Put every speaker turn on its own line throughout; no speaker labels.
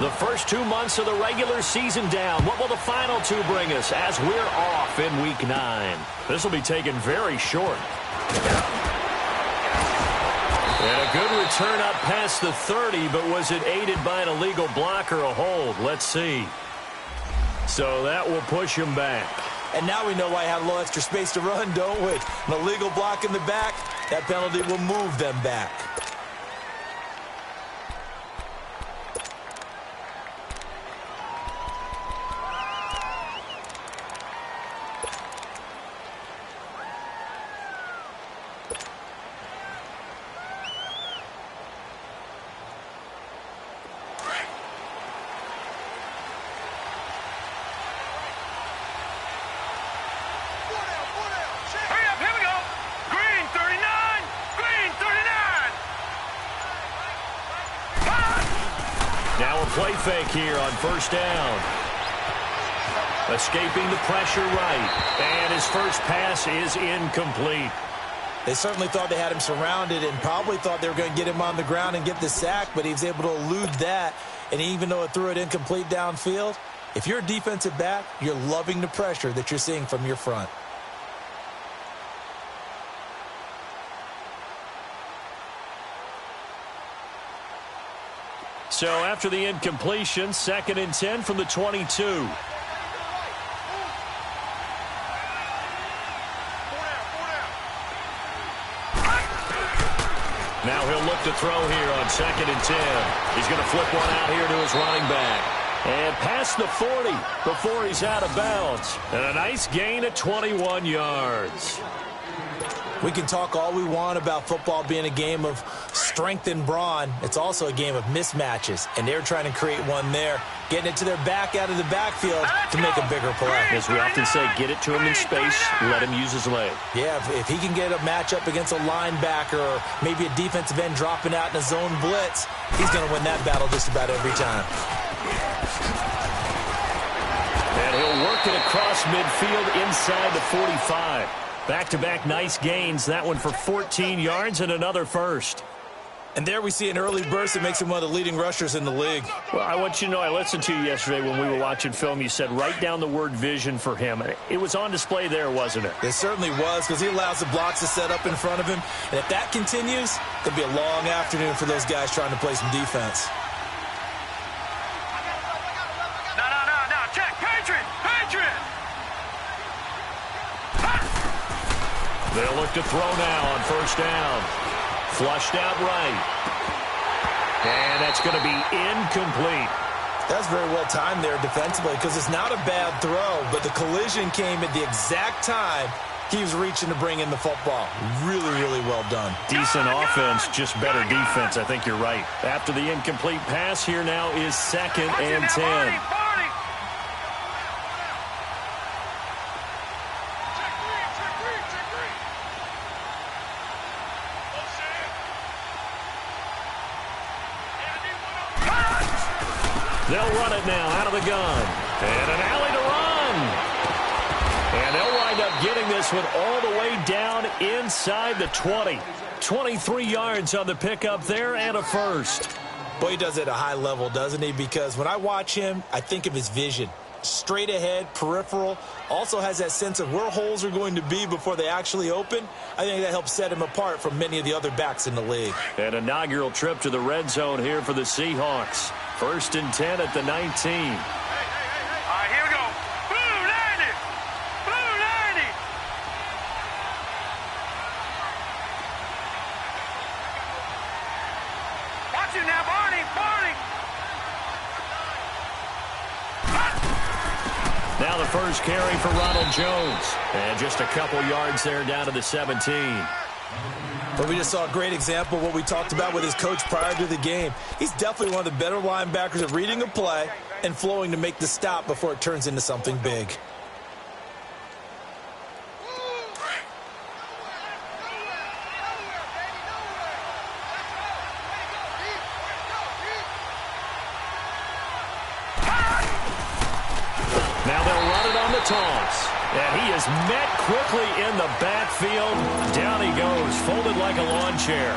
The first 2 months of the regular season down. What will the final two bring us as we're off in Week 9? This will be taken very short. And a good return up past the 30, but was it aided by an illegal block or a hold? Let's see. So that will push him back.
And now we know why I had a little extra space to run, don't we? An illegal block in the back, that penalty will move them back.
Now a play fake here on first down. Escaping the pressure right. And his first pass is incomplete.
They certainly thought they had him surrounded and probably thought they were going to get him on the ground and get the sack, but he was able to elude that. And even though it threw it incomplete downfield, if you're a defensive back, you're loving the pressure that you're seeing from your front.
So after the incompletion, 2nd and 10 from the 22. Now he'll look to throw here on 2nd and 10. He's going to flip one out here to his running back. And past the 40 before he's out of bounds. And a nice gain of 21 yards.
We can talk all we want about football being a game of strength and brawn. It's also a game of mismatches, and they're trying to create one there, getting it to their back out of the backfield to make a bigger play.
As we often say, get it to him in space, let him use his leg.
Yeah, if he can get a matchup against a linebacker or maybe a defensive end dropping out in a zone blitz, he's going to win that battle just about every time.
And he'll work it across midfield inside the 45. Back-to-back nice gains. That one for 14 yards and another first.
And there we see an early burst that makes him one of the leading rushers in the league.
Well, I want you to know, I listened to you yesterday when we were watching film. You said write down the word vision for him. It was on display there, wasn't it?
It certainly was, because he allows the blocks to set up in front of him. And if that continues, it'll be a long afternoon for those guys trying to play some defense.
No. Check. Patriot.
They'll look to throw now on first down. Flushed out right. And that's going to be incomplete.
That's very well timed there defensively, because it's not a bad throw, but the collision came at the exact time he was reaching to bring in the football. Really, really well done.
Decent offense, just better defense. I think you're right. After the incomplete pass, here now is 2nd and 10. They'll run it now out of the gun. And an alley to run. And they'll wind up getting this one all the way down inside the 20. 23 yards on the pickup there and a first.
Boy, he does it at a high level, doesn't he? Because when I watch him, I think of his vision. Straight ahead, peripheral. Also has that sense of where holes are going to be before they actually open. I think that helps set him apart from many of the other backs in the league.
An inaugural trip to the red zone here for the Seahawks. 1st and 10 at the 19.
All right, here we go. Blue 90. Watch it now, Barney.
Now the first carry for Ronald Jones. And just a couple yards there down to the 17.
But we just saw a great example of what we talked about with his coach prior to the game. He's definitely one of the better linebackers at reading a play and flowing to make the stop before it turns into something big.
Now they'll run it on the toss. And he is met quickly in the backfield. Down he goes, folded like a lawn chair.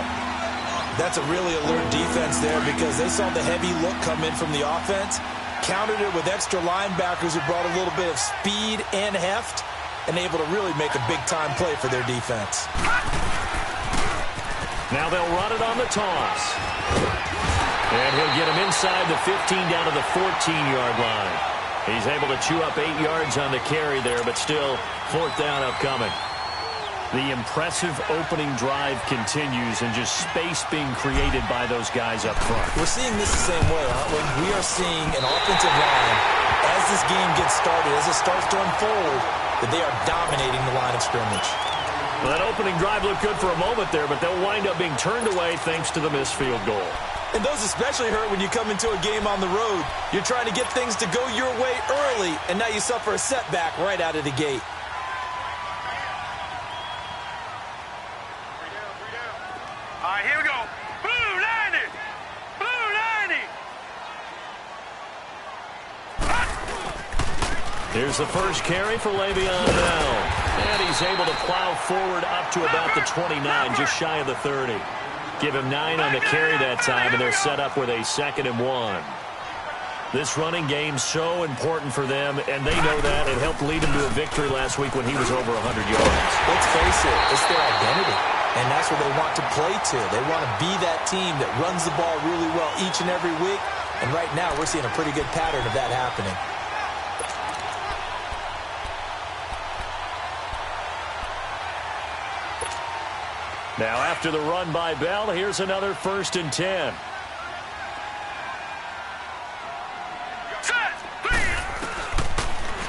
That's a really alert defense there because they saw the heavy look come in from the offense, countered it with extra linebackers who brought a little bit of speed and heft, and able to really make a big-time play for their defense.
Now they'll run it on the toss. And he'll get him inside the 15 down to the 14-yard line. He's able to chew up 8 yards on the carry there, but still 4th down upcoming. The impressive opening drive continues and just space being created by those guys up front.
We're seeing this the same way, aren't we? We are seeing an offensive line, as this game gets started, as it starts to unfold, that they are dominating the line of scrimmage.
Well, that opening drive looked good for a moment there, but they'll wind up being turned away thanks to the missed field goal.
And those especially hurt when you come into a game on the road. You're trying to get things to go your way early, and now you suffer a setback right out of the gate.
All right, here we go. Blue 90. Blue 90.
Here's the first carry for Le'Veon Bell. And he's able to plow forward up to about the 29, just shy of the 30. Give him 9 on the carry that time, and they're set up with a 2nd and 1. This running game's so important for them, and they know that. It helped lead him to a victory last week when he was over 100 yards.
Let's face it, it's their identity, and that's what they want to play to. They want to be that team that runs the ball really well each and every week, and right now we're seeing a pretty good pattern of that happening.
Now, after the run by Bell, here's another 1st and 10.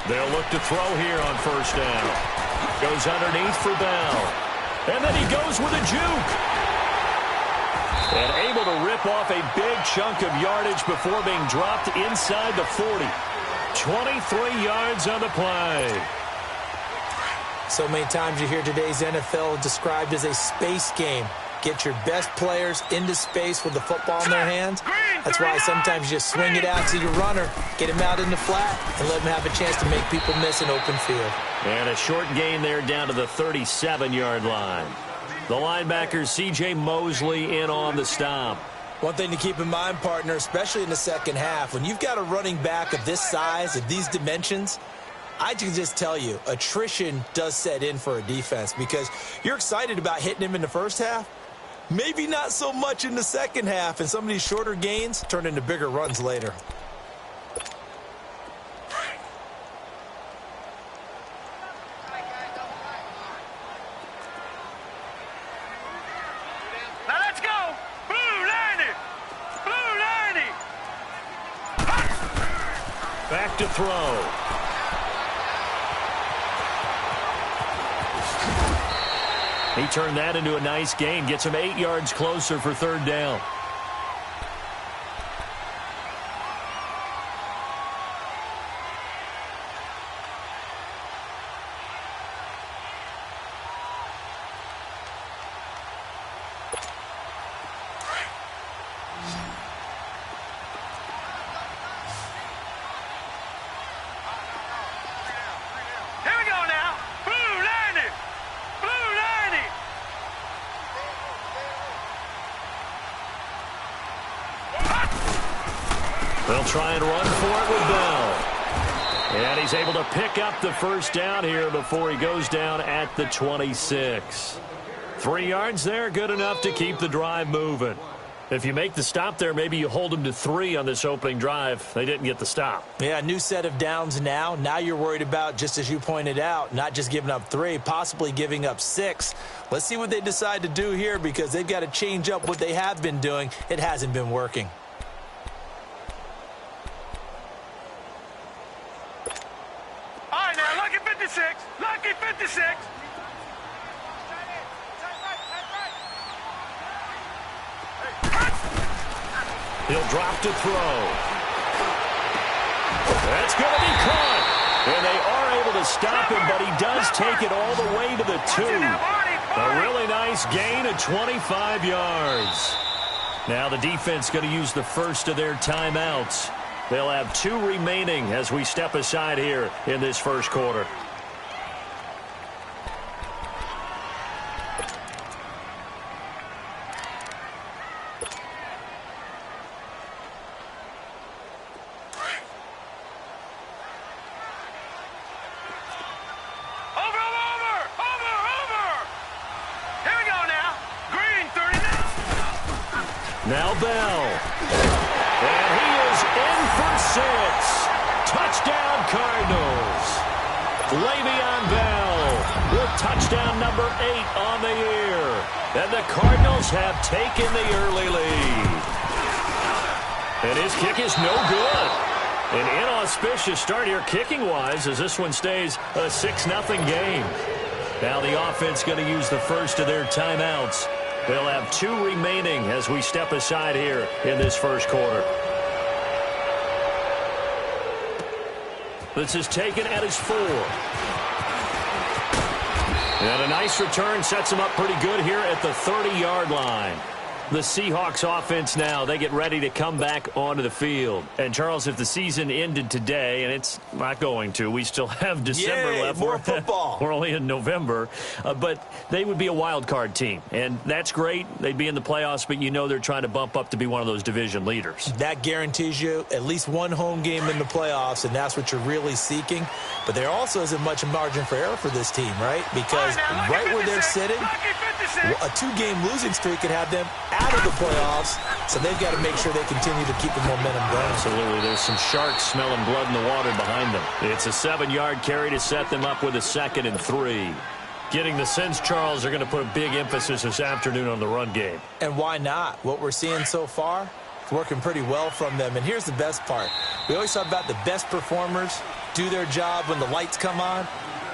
They'll look to throw here on 1st down. Goes underneath for Bell. And then he goes with a juke. And able to rip off a big chunk of yardage before being dropped inside the 40. 23 yards on the play.
So many times you hear today's NFL described as a space game. Get your best players into space with the football in their hands. That's why sometimes you just swing it out to your runner, get him out in the flat, and let him have a chance to make people miss an open field.
And a short gain there down to the 37-yard line. The linebacker, C.J. Mosley, in on the stop.
One thing to keep in mind, partner, especially in the second half, when you've got a running back of this size, of these dimensions, I can just tell you, attrition does set in for a defense because you're excited about hitting him in the first half. Maybe not so much in the second half, and some of these shorter gains turn into bigger runs later.
Now let's go. Blue 90. Blue 90.
Back to throw. He turned that into a nice gain. Gets him 8 yards closer for 3rd down.
Here we go now. Blue 90. Blue 90.
They'll try and run for it with Bell. And he's able to pick up the 1st down here before he goes down at the 26. 3 yards there, good enough to keep the drive moving. If you make the stop there, maybe you hold them to 3 on this opening drive. They didn't get the stop.
Yeah, new set of downs now. Now you're worried about, just as you pointed out, not just giving up 3, possibly giving up 6. Let's see what they decide to do here because they've got to change up what they have been doing. It hasn't been working.
All right, now, lucky 56. Lucky 56.
He'll drop to throw. That's going to be caught. And they are able to stop him, but he does take it all the way to the 2. A really nice gain of 25 yards. Now the defense going to use the first of their timeouts. They'll have 2 remaining as we step aside here in this first quarter. Now Bell. And he is in for 6. Touchdown, Cardinals. Le'Veon Bell with touchdown number 8 on the year. And the Cardinals have taken the early lead. And his kick is no good. An inauspicious start here kicking-wise as this one stays a 6-0 game. Now the offense going to use the first of their timeouts. They'll have 2 remaining as we step aside here in this first quarter. This is taken at his 4. And a nice return sets him up pretty good here at the 30-yard line. The Seahawks offense now, they get ready to come back onto the field. And, Charles, if the season ended today, and it's not going to, we still have December left.
More football.
We're only in November. But they would be a wild card team. And that's great. They'd be in the playoffs, but you know they're trying to bump up to be one of those division leaders.
That guarantees you at least one home game in the playoffs, and that's what you're really seeking. But there also isn't much margin for error for this team, right? Because right where they're sitting, a 2-game losing streak could have them out of the playoffs, so they've got to make sure they continue to keep the momentum going.
Absolutely. There's some sharks smelling blood in the water behind them. It's a 7-yard carry to set them up with a 2nd and 3. Getting the sense, Charles, they're going to put a big emphasis this afternoon on the run game.
And why not? What we're seeing so far, it's working pretty well from them. And here's the best part. We always talk about the best performers do their job when the lights come on.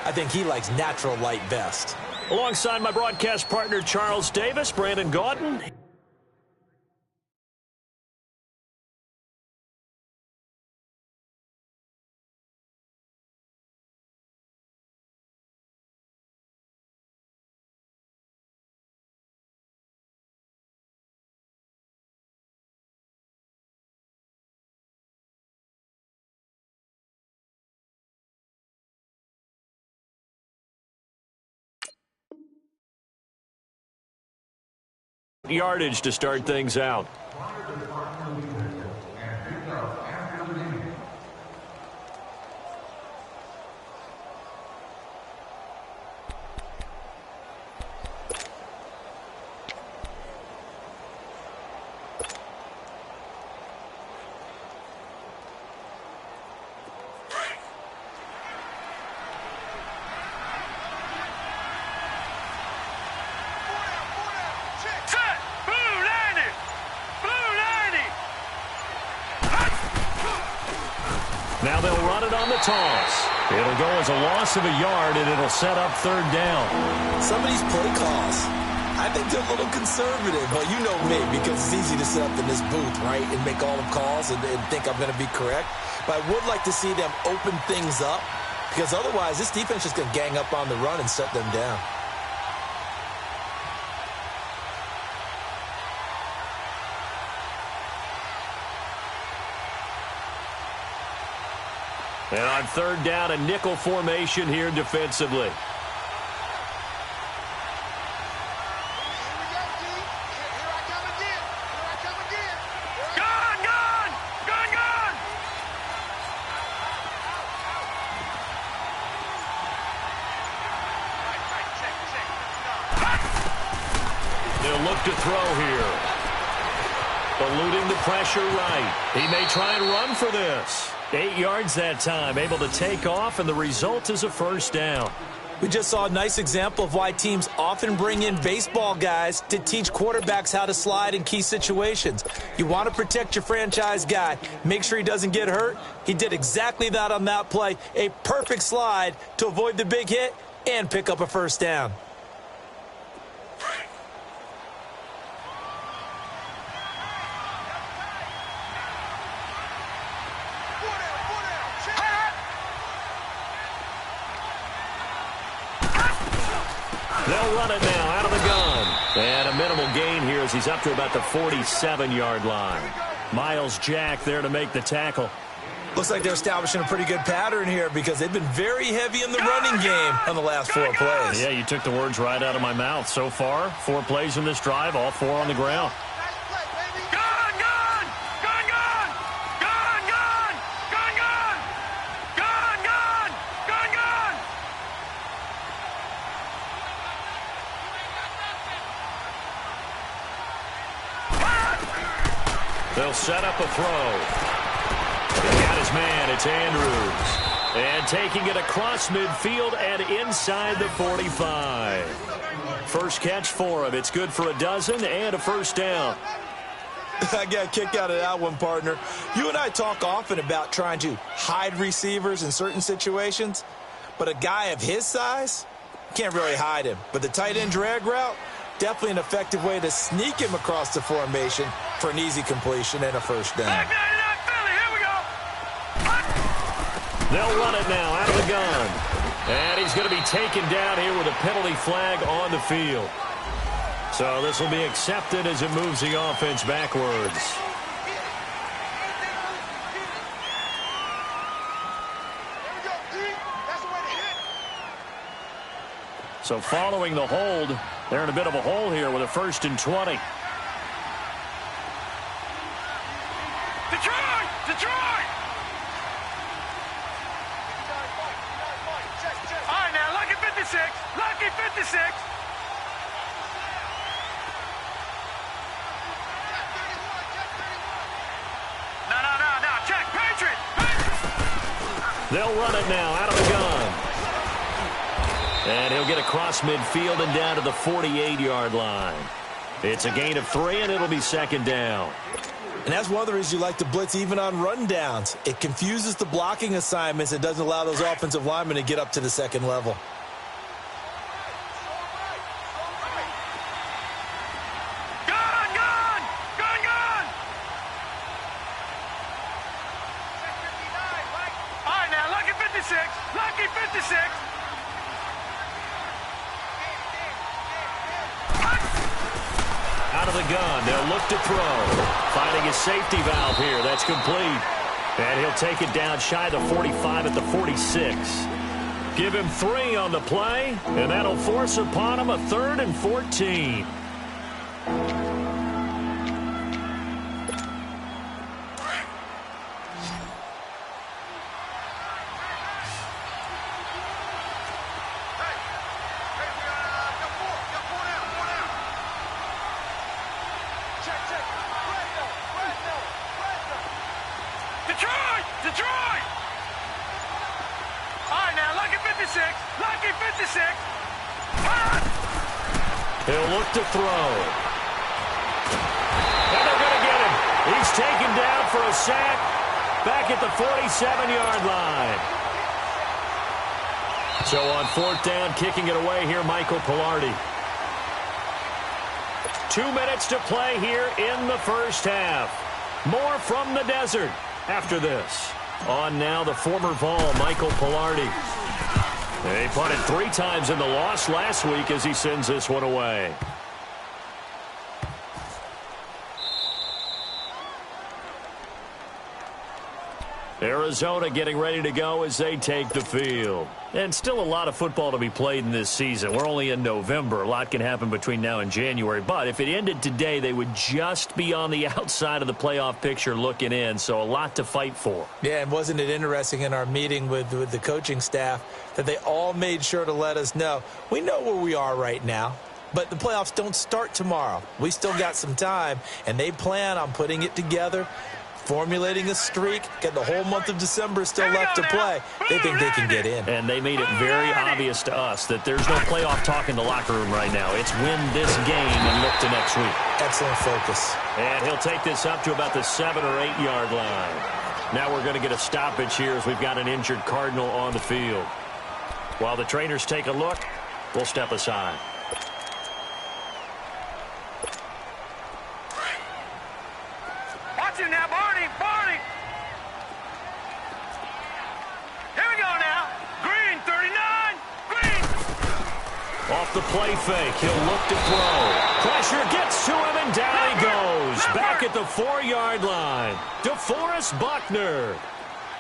I think he likes natural light best.
Alongside my broadcast partner, Charles Davis, Brandon Gaudin. Yardage to start things out. Now they'll run it on the toss. It'll go as a loss of a yard, and it'll set up 3rd down.
Some of these play calls, I think they're a little conservative. Well, you know me, because it's easy to sit up in this booth, right, and make all the calls and think I'm going to be correct. But I would like to see them open things up, because otherwise this defense is going to gang up on the run and shut them down.
And on 3rd down, a nickel formation here defensively. They'll look to throw here. Eluding the pressure right. He may try and run for this. 8 yards that time, able to take off, and the result is a 1st down.
We just saw a nice example of why teams often bring in baseball guys to teach quarterbacks how to slide in key situations. You want to protect your franchise guy. Make sure he doesn't get hurt. He did exactly that on that play. A perfect slide to avoid the big hit and pick up a 1st down.
They'll run it now out of the gun. And a minimal gain here as he's up to about the 47-yard line. Miles Jack there to make the tackle.
Looks like they're establishing a pretty good pattern here because they've been very heavy in the running game on the last 4 plays.
Yeah, you took the words right out of my mouth. So far, 4 plays in this drive, all 4 on the ground. They'll set up a throw. He's got his man. It's Andrews. And taking it across midfield and inside the 45. First catch for him. It's good for a dozen and a first down.
I got a kick out of that one, partner. You and I talk often about trying to hide receivers in certain situations, but a guy of his size, can't really hide him. But the tight end drag route, definitely an effective way to sneak him across the formation for an easy completion and a first down.
They'll run it now out of the gun. And he's going to be taken down here with a penalty flag on the field. So this will be accepted as it moves the offense backwards. So following the hold, they're in a bit of a hole here with a 1st and 20.
Detroit! All right, now, Lucky 56. Lucky 56. No. Check. Patriot.
They'll run it now out of the gun. And he'll get across midfield and down to the 48-yard line. It's a gain of 3, and it'll be 2nd down.
And that's one of the reasons you like to blitz even on rundowns. It confuses the blocking assignments. It doesn't allow those offensive linemen to get up to the second level.
Lucky 56.
Out of the gun, they'll look to throw. Finding his safety valve here. That's complete. And he'll take it down shy of the 45 at the 46. Give him 3 on the play, and that'll force upon him a 3rd and 14.
Detroit! All right, now, Lucky 56. Lucky 56.
He'll look to throw. And they're going to get him. He's taken down for a sack back at the 47-yard line. So on 4th down, kicking it away here, Michael Pilardi. 2 minutes to play here in the first half. More from the desert after this. On now, the former Vol, Michael Pilardi. He punted 3 times in the loss last week as he sends this one away. Arizona getting ready to go as they take the field. And still a lot of football to be played in this season. We're only in November. A lot can happen between now and January. But if it ended today, they would just be on the outside of the playoff picture looking in. So a lot to fight for.
Yeah, and wasn't it interesting in our meeting with the coaching staff that they all made sure to let us know, we know where we are right now, but the playoffs don't start tomorrow. We still got some time, and they plan on putting it together, formulating a streak, get the whole month of December still left to play. They think they can get in.
And they made it very obvious to us that there's no playoff talk in the locker room right now. It's win this game and look to next week.
Excellent focus.
And he'll take this up to about the 7 or 8 yard line. Now we're going to get a stoppage here as we've got an injured Cardinal on the field. While the trainers take a look, we'll step aside.
Watch him now, Barney! Here we go now. Green, 39. Green.
Off the play fake, he'll look to throw. Pressure gets to him, and down he goes. Back at the 4-yard line. DeForest Buckner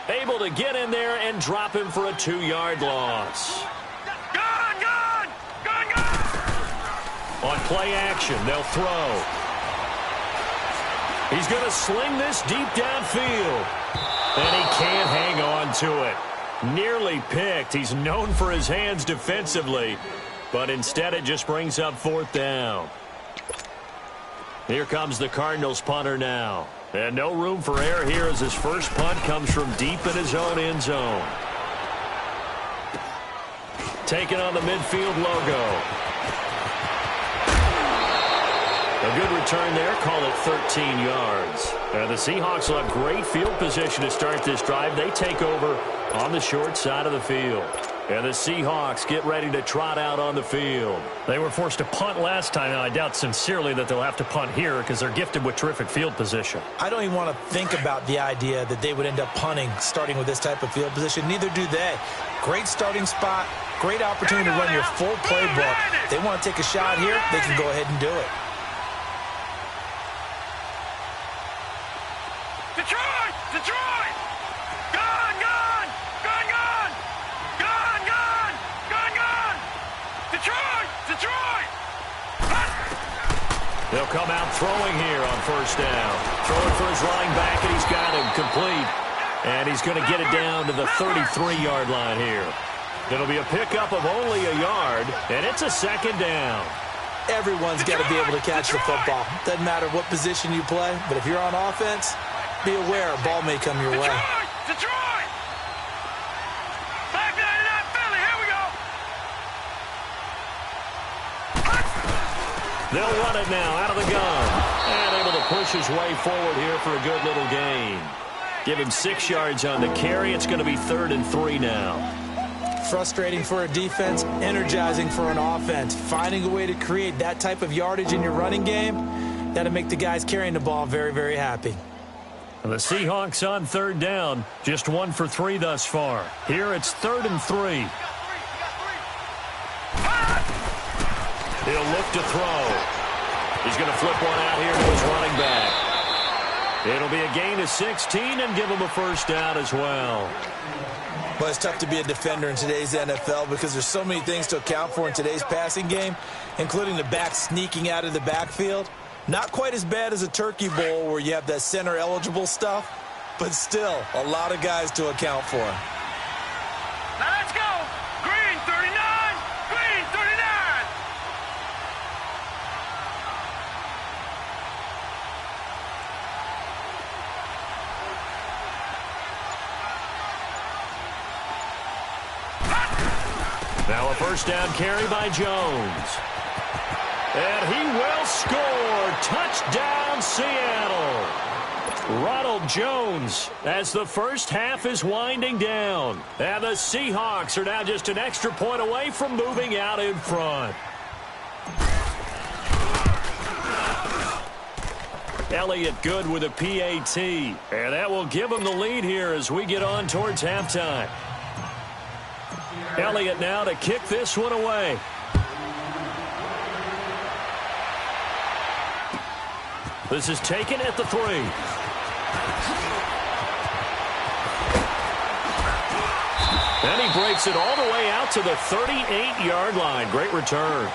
able to get in there and drop him for a 2-yard loss.
Gun!
On play action, they'll throw. He's going to sling this deep downfield. And he can't hang on to it. Nearly picked. He's known for his hands defensively. But instead it just brings up 4th down. Here comes the Cardinals punter now. And no room for error here as his first punt comes from deep in his own end zone. Taking on the midfield logo. A good return there, call it 13 yards. And the Seahawks will have great field position to start this drive. They take over on the short side of the field. And the Seahawks get ready to trot out on the field.
They were forced to punt last time, and I doubt sincerely that they'll have to punt here because they're gifted with terrific field position.
I don't even want to think about the idea that they would end up punting starting with this type of field position. Neither do they. Great starting spot, great opportunity to run your full playbook. If they want to take a shot here, they can go ahead and do it.
Detroit! Detroit! Gone, gone! Gone, gone! Gone, gone! Gone, gone! Detroit! Detroit!
They'll come out throwing here on first down. Throwing for his running back, and he's got him complete. And he's going to get it down to the 33-yard line here. It'll be a pickup of only a yard, and it's a second down.
Everyone's got to be able to catch the football. Doesn't matter what position you play, but if you're on offense, be aware a ball may come your way.
Detroit! 599 Philly, here we go!
They'll run it now out of the gun. And able to push his way forward here for a good little gain. Give him 6 yards on the carry. It's going to be 3rd and 3 now.
Frustrating for a defense, energizing for an offense. Finding a way to create that type of yardage in your running game, that'll make the guys carrying the ball very, very happy.
The Seahawks on 3rd down, just 1 for 3 thus far. Here it's 3rd and 3.
He'll look to throw. He's going to flip one out here to his running back. It'll be a gain of 16 and give him a first down as well.
Well, it's tough to be a defender in today's NFL because there's so many things to account for in today's passing game, including the back sneaking out of the backfield. Not quite as bad as a turkey bowl where you have that center-eligible stuff, but still a lot of guys to account for.
Now let's go! Green 39! Green 39!
Now a first down carry by Jones. And he will score. Touchdown, Seattle. Ronald Jones as the first half is winding down. And the Seahawks are now just an extra point away from moving out in front. Elliott good with a PAT. And that will give him the lead here as we get on towards halftime. Elliott now to kick this one away. This is taken at the 3. And he breaks it all the way out to the 38-yard line. Great return.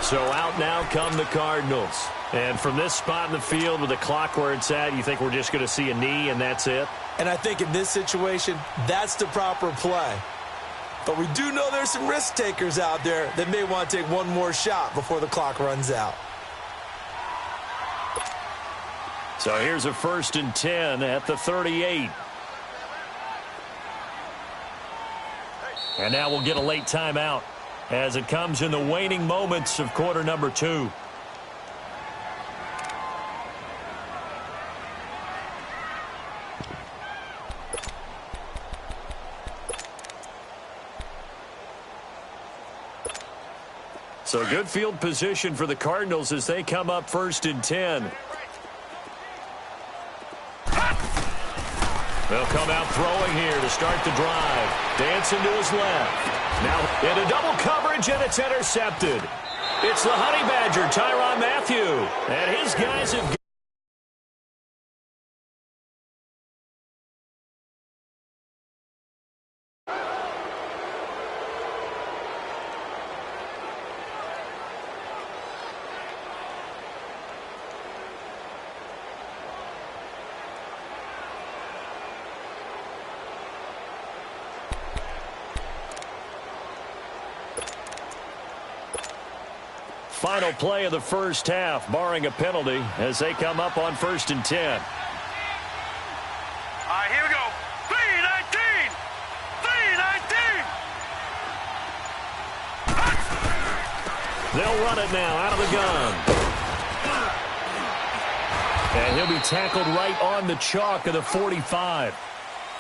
So out now come the Cardinals. And from this spot in the field with the clock where it's at, you think we're just going to see a knee and that's it?
And I think in this situation, that's the proper play. But we do know there's some risk takers out there that may want to take one more shot before the clock runs out.
So here's a 1st and 10 at the 38. And now we'll get a late timeout as it comes in the waning moments of quarter number 2. So good field position for the Cardinals as they come up 1st and 10. They'll come out throwing here to start the drive. Dancing to his left. Now into double coverage, and it's intercepted. It's the Honey Badger, Tyrann Mathieu. And his guys have... Final play of the first half, barring a penalty, as they come up on 1st and 10.
right, here we go. 319. 319.
They'll run it now out of the gun. And he'll be tackled right on the chalk of the 45.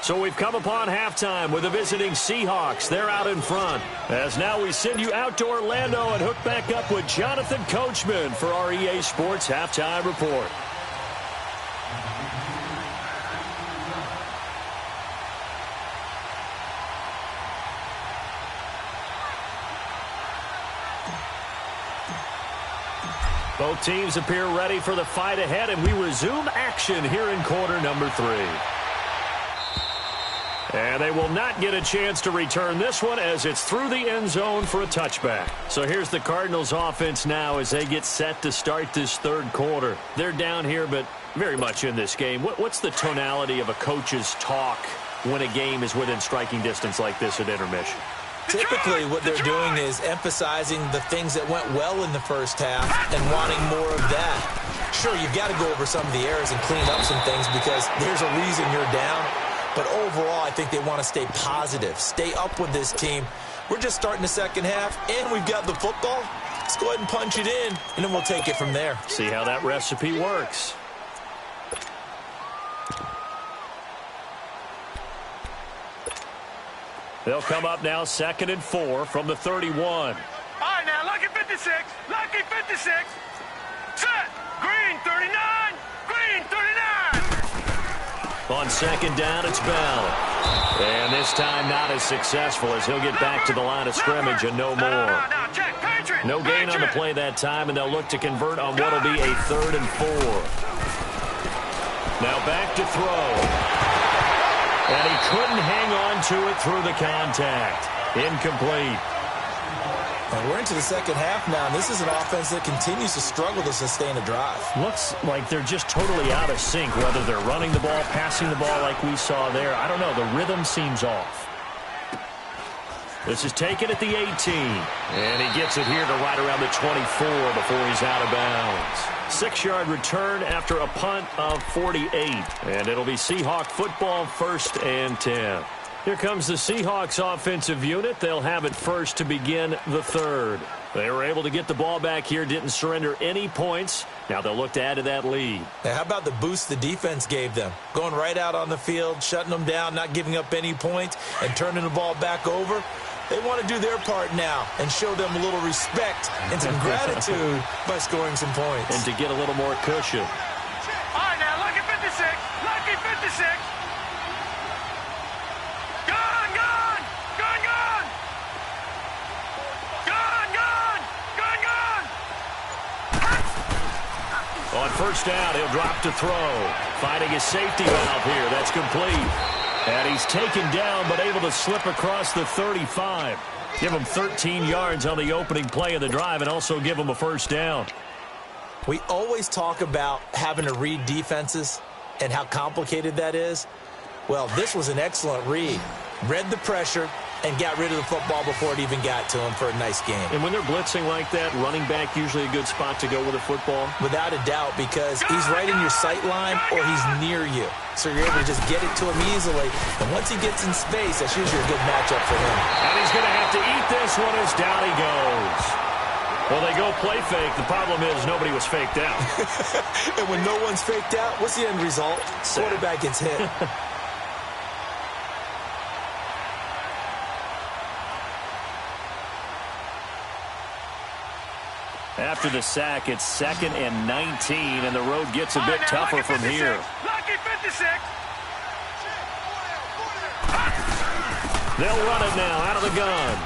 So we've come upon halftime with the visiting Seahawks. They're out in front. As now we send you out to Orlando and hook back up with Jonathan Coachman for our EA Sports Halftime Report. Both teams appear ready for the fight ahead, and we resume action here in quarter number 3. And they will not get a chance to return this one as it's through the end zone for a touchback. So here's the Cardinals offense now as they get set to start this third quarter. They're down here, but very much in this game. What's the tonality of a coach's talk when a game is within striking distance like this at intermission?
Typically, what they're doing is emphasizing the things that went well in the first half and wanting more of that. Sure, you've got to go over some of the errors and clean up some things because there's a reason you're down. But overall, I think they want to stay positive, stay up with this team. We're just starting the second half, and we've got the football. Let's go ahead and punch it in, and then we'll take it from there.
See how that recipe works. They'll come up now 2nd and 4 from the 31.
All right, now, lucky 56. Lucky 56. Set. Green 39. Green 39.
On 2nd down, it's Bell. And this time not as successful as he'll get back to the line of scrimmage and no more. No gain on the play that time, and they'll look to convert on what will be a 3rd and 4. Now back to throw. And he couldn't hang on to it through the contact. Incomplete.
And we're into the second half now, and this is an offense that continues to struggle to sustain a drive.
Looks like they're just totally out of sync, whether they're running the ball, passing the ball like we saw there. I don't know. The rhythm seems off. This is taken at the 18. And he gets it here to right around the 24 before he's out of bounds. 6-yard return after a punt of 48. And it'll be Seahawk football, 1st and 10. Here comes the Seahawks offensive unit. They'll have it first to begin the third. They were able to get the ball back here, didn't surrender any points. Now they'll look to add to that lead.
Now, how about the boost the defense gave them? Going right out on the field, shutting them down, not giving up any points, and turning the ball back over. They want to do their part now and show them a little respect and some gratitude by scoring some points.
And to get a little more cushion.
All right, now, lucky 56. Lucky 56. Gone, gone. Gone, gone. Gone, gone. Gone, gone.
On 1st down, he'll drop to throw. Finding his safety valve here. That's complete. And he's taken down, but able to slip across the 35. Give him 13 yards on the opening play of the drive and also give him a 1st down.
We always talk about having to read defenses and how complicated that is. Well, this was an excellent read. Read the pressure and got rid of the football before it even got to him for a nice game.
And when they're blitzing like that, running back usually a good spot to go with a football?
Without a doubt, because he's right in your sight line or he's near you. So you're able to just get it to him easily. And once he gets in space, that's usually a good matchup for him.
And he's going to have to eat this one as down he goes. Well, they go play fake. The problem is nobody was faked out.
And when no one's faked out, what's the end result? Quarterback gets hit.
After the sack, it's 2nd and 19, and the road gets a bit tougher from here.
Lucky 56.
They'll run it now out of the gun.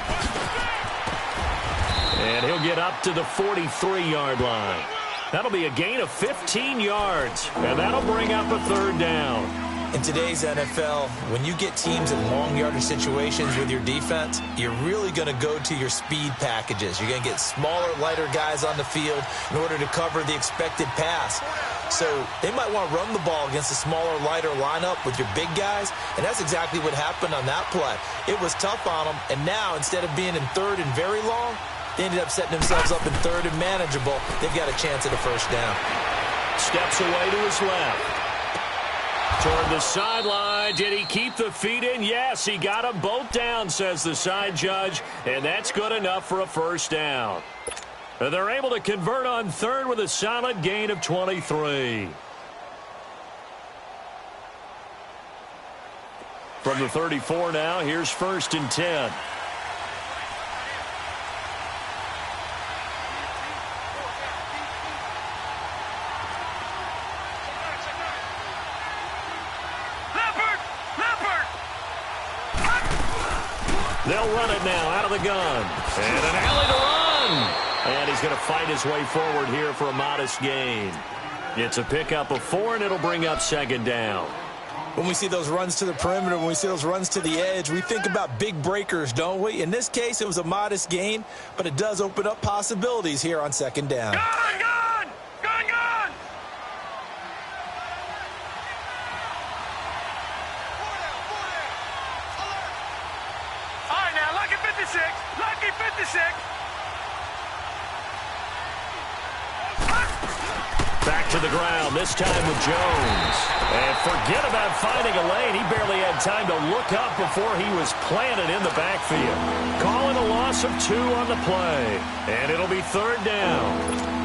And he'll get up to the 43-yard line. That'll be a gain of 15 yards, and that'll bring up a 3rd down.
In today's NFL, when you get teams in long yardage situations with your defense, you're really going to go to your speed packages. You're going to get smaller, lighter guys on the field in order to cover the expected pass. So they might want to run the ball against a smaller, lighter lineup with your big guys, and that's exactly what happened on that play. It was tough on them, and now instead of being in 3rd and very long, they ended up setting themselves up in 3rd and manageable. They've got a chance at a 1st down.
Steps away to his left. Toward the sideline. Did he keep the feet in? Yes, he got them both down, says the side judge, and that's good enough for a first down. They're able to convert on third with a solid gain of 23. From the 34 now, here's 1st and 10. They'll run it now out of the gun. And an alley to run. And he's going to fight his way forward here for a modest gain. It's a pickup of 4, and it'll bring up 2nd down.
When we see those runs to the perimeter, when we see those runs to the edge, we think about big breakers, don't we? In this case, it was a modest gain, but it does open up possibilities here on 2nd down.
Gun! Gun, gun! All right, now, lucky 56. Lucky 56.
Back to the ground, this time with Jones. And forget about finding a lane. He barely had time to look up before he was planted in the backfield. Calling a loss of 2 on the play. And it'll be 3rd down.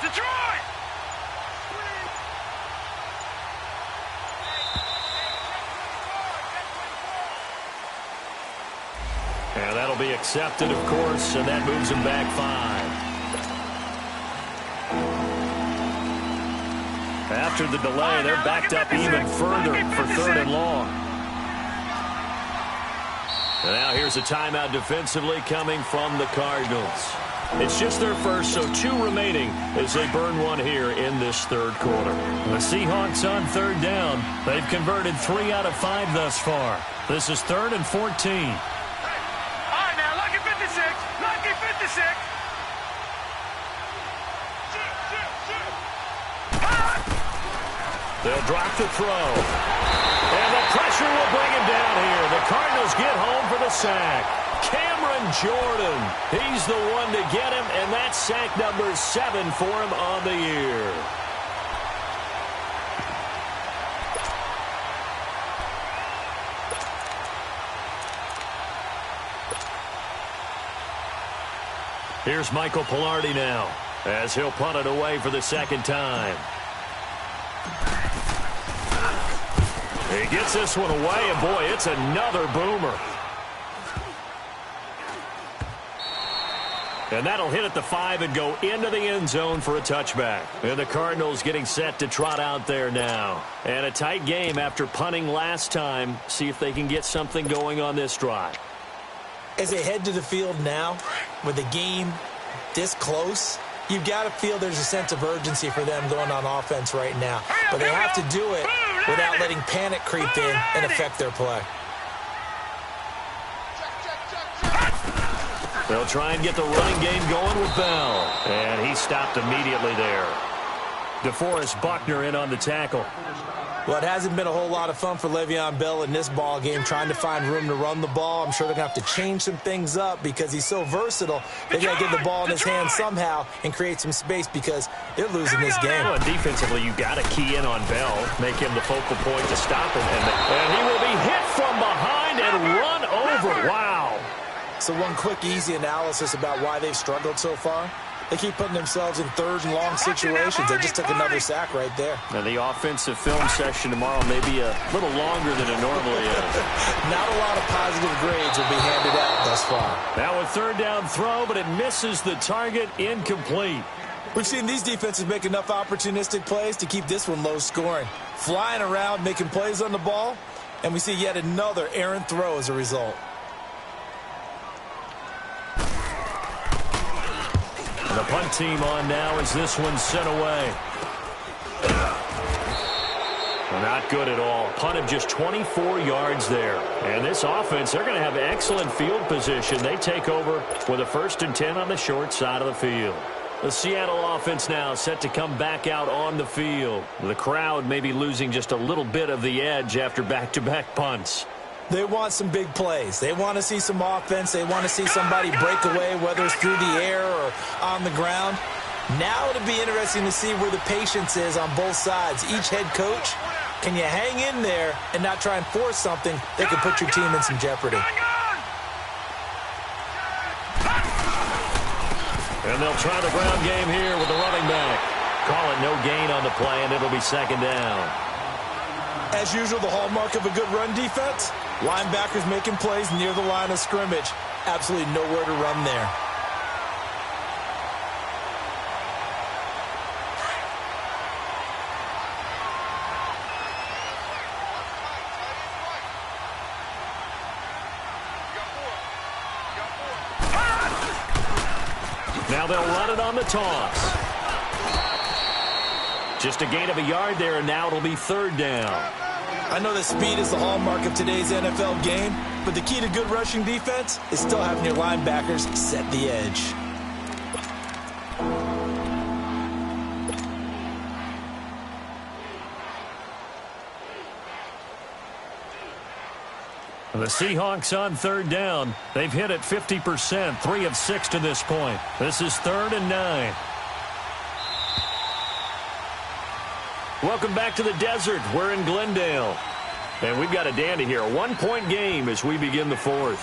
Detroit!
And that'll be accepted, of course, and that moves him back 5. After the delay, they're backed up even further for 3rd and long. And now here's a timeout defensively coming from the Cardinals. It's just their first, so 2 remaining as they burn 1 here in this 3rd quarter. The Seahawks on 3rd down. They've converted 3 out of 5 thus far. This is 3rd and 14.
All right, now, lucky 56. Lucky 56.
They'll drop the throw. And the pressure will bring him down here. The Cardinals get home for the sack. Cameron Jordan, he's the one to get him, and that's sack number 7 for him on the year. Here's Michael Pilardi now, as he'll punt it away for the 2nd time. He gets this one away, and boy, it's another boomer. And that'll hit at the 5 and go into the end zone for a touchback. And the Cardinals getting set to trot out there now. And a tight game after punting last time. See if they can get something going on this drive.
As they head to the field now, with the game this close, you've got to feel there's a sense of urgency for them going on offense right now. But they have to do it without letting panic creep in and affect their play.
They'll try and get the running game going with Bell. And he stopped immediately there. DeForest Buckner in on the tackle.
Well, it hasn't been a whole lot of fun for Le'Veon Bell in this ball game, trying to find room to run the ball. I'm sure they're going to have to change some things up because he's so versatile. They've got to get the ball in his hands somehow and create some space because they're losing this game.
Well, defensively, you've got to key in on Bell, make him the focal point to stop him. And he will be hit from behind and run over. Wow.
So one quick, easy analysis about why they've struggled so far. They keep putting themselves in 3rd and long situations. They just took another sack right there.
Now, the offensive film session tomorrow may be a little longer than it normally is.
Not a lot of positive grades will be handed out thus far.
Now a 3rd down throw, but it misses the target, incomplete.
We've seen these defenses make enough opportunistic plays to keep this one low scoring. Flying around, making plays on the ball, and we see yet another errant throw as a result.
And the punt team on now as this one's sent away. Not good at all. Punt of just 24 yards there. And this offense, they're going to have excellent field position. They take over with a 1st and 10 on the short side of the field. The Seattle offense now set to come back out on the field. The crowd may be losing just a little bit of the edge after back-to-back punts.
They want some big plays. They want to see some offense. They want to see somebody break away, whether it's through the air or on the ground. Now it'll be interesting to see where the patience is on both sides. Each head coach, can you hang in there and not try and force something that could put your team in some jeopardy?
And they'll try the ground game here with the running back. Call it no gain on the play, and it'll be 2nd down.
As usual, the hallmark of a good run defense, linebackers making plays near the line of scrimmage. Absolutely nowhere to run there.
Now they'll run it on the toss. Just a gain of a yard there, and now it'll be 3rd down.
I know that speed is the hallmark of today's NFL game, but the key to good rushing defense is still having your linebackers set the edge.
The Seahawks on 3rd down. They've hit it 50%, 3 of 6 to this point. This is 3rd and 9. Welcome back to the desert. We're in Glendale. And we've got a dandy here. A 1-point game as we begin the 4th.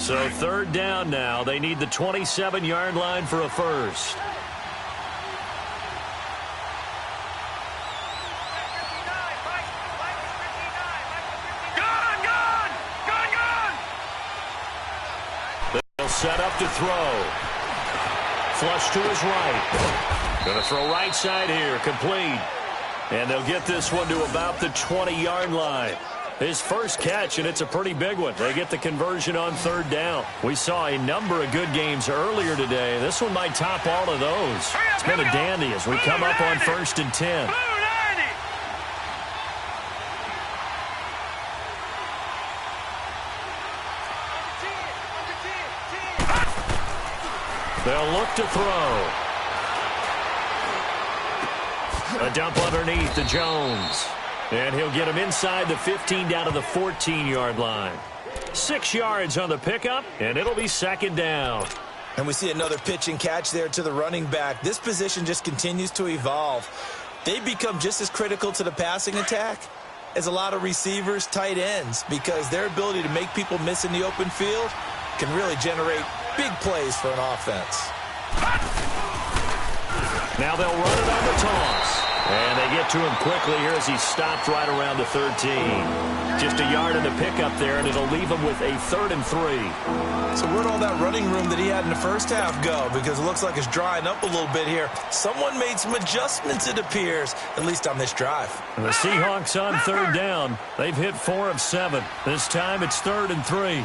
So 3rd down now. They need the 27-yard line for a first. Set up to throw. Flush to his right. Going to throw right side here. Complete. And they'll get this one to about the 20-yard line. His first catch, and it's a pretty big one. They get the conversion on 3rd down. We saw a number of good games earlier today. This one might top all of those. It's been a dandy as we come up on 1st and 10. They'll look to throw. A dump underneath to Jones. And he'll get him inside the 15 down to the 14-yard line. 6 yards on the pickup, and it'll be 2nd down.
And we see another pitch and catch there to the running back. This position just continues to evolve. They become just as critical to the passing attack as a lot of receivers, tight ends, because their ability to make people miss in the open field can really generate big plays for an offense.
Now they'll run it on the toss. And they get to him quickly here as he stopped right around the 13. Just a yard in the pickup there, and it'll leave him with a 3rd and 3.
So where'd all that running room that he had in the first half go? Because it looks like it's drying up a little bit here. Someone made some adjustments, it appears, at least on this drive.
And the Seahawks on 3rd down. They've hit 4 of 7. This time it's 3rd and 3.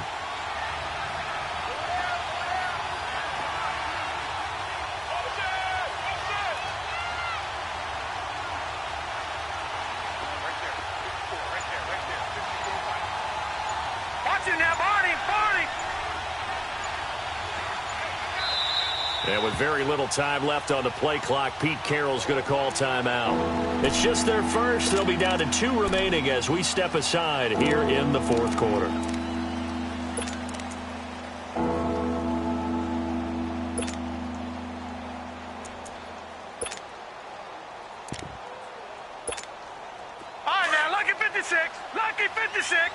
And with very little time left on the play clock, Pete Carroll's going to call timeout. It's just their first. They'll be down to 2 remaining as we step aside here in the 4th quarter.
All right, now, lucky 56. Lucky 56.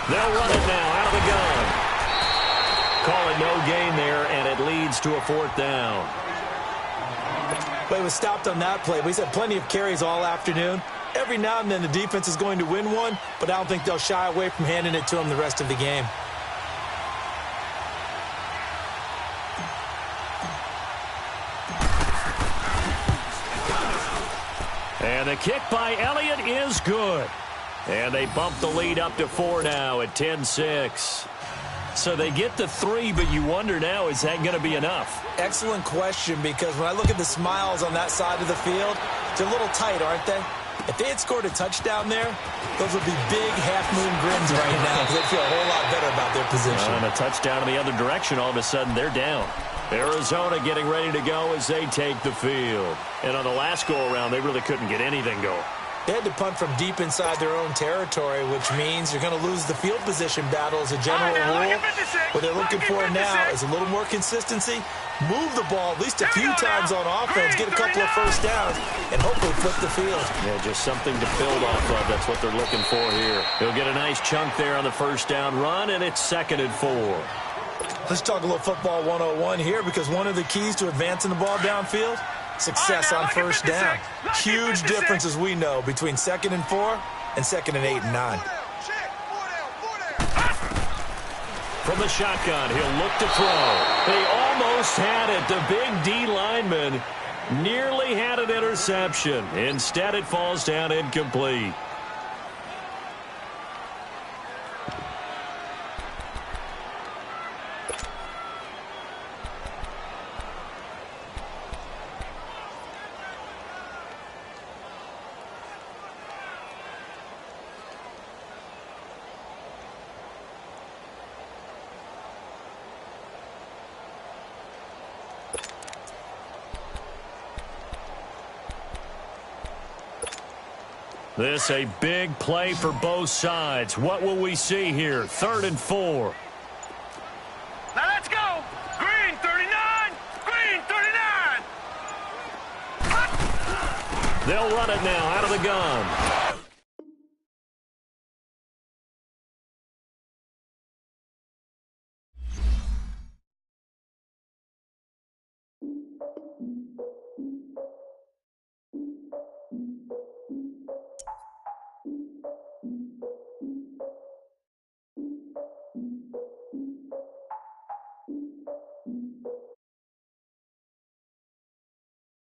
They'll run it now out of the gun. Call it no gain there, and it leads to a 4th down.
But he was stopped on that play. He's had plenty of carries all afternoon. Every now and then the defense is going to win one, but I don't think they'll shy away from handing it to him the rest of the game.
And the kick by Elliott is good. And they bump the lead up to 4 now at 10-6. So they get to 3, but you wonder now, is that going to be enough?
Excellent question, because when I look at the smiles on that side of the field, they're a little tight, aren't they? If they had scored a touchdown there, those would be big half-moon grins right now because they'd feel a whole lot better about their position.
And a touchdown in the other direction, all of a sudden they're down. Arizona getting ready to go as they take the field. And on the last go-around, they really couldn't get anything going.
They had to punt from deep inside their own territory, which means you're going to lose the field position battle as a general rule. What they're looking for now is a little more consistency, move the ball at least a few times on offense, get a couple of first downs, and hopefully flip the field.
Yeah, just something to build off of. That's what they're looking for here. He'll get a nice chunk there on the first down run, and it's 2nd and 4.
Let's talk a little football 101 here, because one of the keys to advancing the ball downfield, success on first down. Huge difference, as we know, between 2nd and 4 and 2nd and 8 and 9.
From the shotgun, he'll look to throw. They almost had it. The big D lineman nearly had an interception. Instead, it falls down incomplete. This a big play for both sides. What will we see here? 3rd and 4.
Now let's go. Green 39. Green 39.
They'll run it now out of the gun.